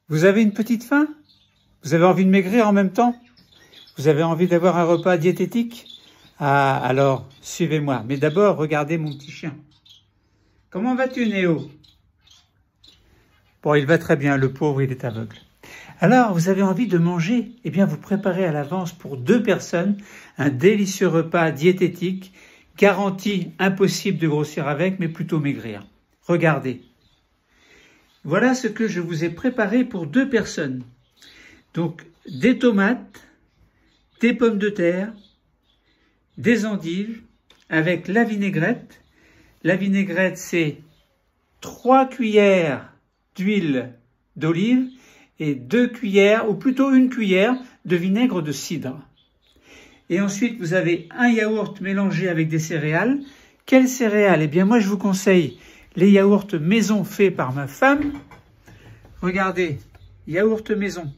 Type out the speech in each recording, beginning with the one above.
Vous avez une petite faim? Vous avez envie de maigrir en même temps? Vous avez envie d'avoir un repas diététique? Ah, alors, suivez-moi. Mais d'abord, regardez mon petit chien. Comment vas-tu, Néo? Bon, il va très bien, le pauvre, il est aveugle. Alors, vous avez envie de manger? Eh bien, vous préparez à l'avance pour 2 personnes un délicieux repas diététique, garanti impossible de grossir avec, mais plutôt maigrir. Regardez. Voilà ce que je vous ai préparé pour 2 personnes. Donc, des tomates, des pommes de terre, des endives, avec la vinaigrette. La vinaigrette, c'est 3 cuillères d'huile d'olive et 2 cuillères, ou plutôt 1 cuillère, de vinaigre de cidre. Et ensuite, vous avez un yaourt mélangé avec des céréales. Quelles céréales? Eh bien, moi, je vous conseille les yaourts maison faits par ma femme. Regardez, yaourt maison.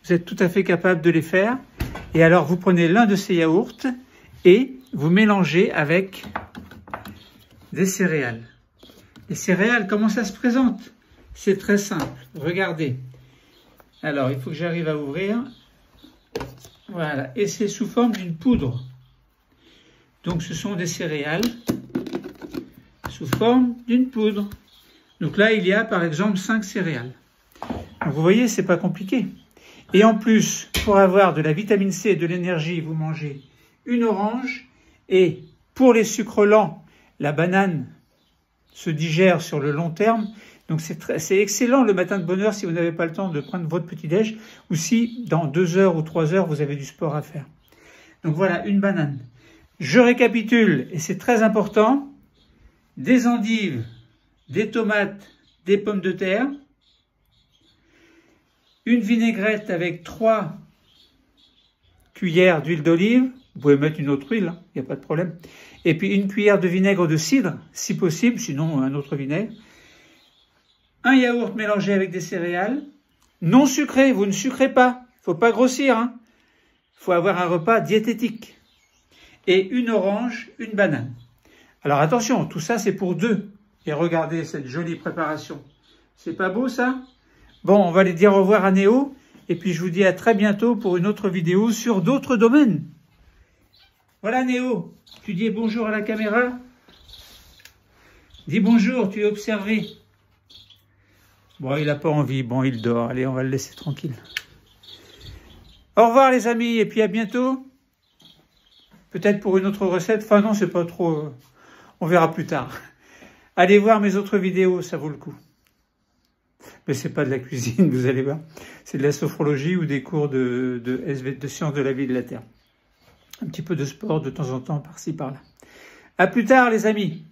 Vous êtes tout à fait capable de les faire. Et alors, vous prenez l'un de ces yaourts et vous mélangez avec des céréales. Les céréales, comment ça se présente? C'est très simple. Regardez. Alors, il faut que j'arrive à ouvrir. Voilà. Et c'est sous forme d'une poudre. Donc, ce sont des céréales sous forme d'une poudre. Donc là, il y a par exemple 5 céréales. Donc, vous voyez, c'est pas compliqué. Et en plus, pour avoir de la vitamine C et de l'énergie, vous mangez une orange. Et pour les sucres lents, la banane se digère sur le long terme. Donc c'est excellent le matin de bonne heure si vous n'avez pas le temps de prendre votre petit-déj ou si dans 2 heures ou 3 heures, vous avez du sport à faire. Donc voilà, une banane. Je récapitule, et c'est très important, des endives, des tomates, des pommes de terre, une vinaigrette avec 3 cuillères d'huile d'olive, vous pouvez mettre une autre huile, il n'y a pas de problème, et puis 1 cuillère de vinaigre de cidre, si possible, sinon un autre vinaigre, un yaourt mélangé avec des céréales, non sucré, vous ne sucrez pas, il ne faut pas grossir, hein. Faut avoir un repas diététique, et une orange, une banane. Alors attention, tout ça c'est pour 2, et regardez cette jolie préparation, c'est pas beau ça? Bon, on va aller dire au revoir à Néo, et puis je vous dis à très bientôt pour une autre vidéo sur d'autres domaines. Voilà Néo, tu dis bonjour à la caméra. Dis bonjour, tu es observé. Bon, il n'a pas envie, bon, il dort. Allez, on va le laisser tranquille. Au revoir les amis, et puis à bientôt. Peut-être pour une autre recette. Enfin non, c'est pas trop... On verra plus tard. Allez voir mes autres vidéos, ça vaut le coup. Mais c'est pas de la cuisine, vous allez voir. C'est de la sophrologie ou des cours de sciences de la vie et de la terre. Un petit peu de sport de temps en temps, par-ci, par-là. À plus tard, les amis.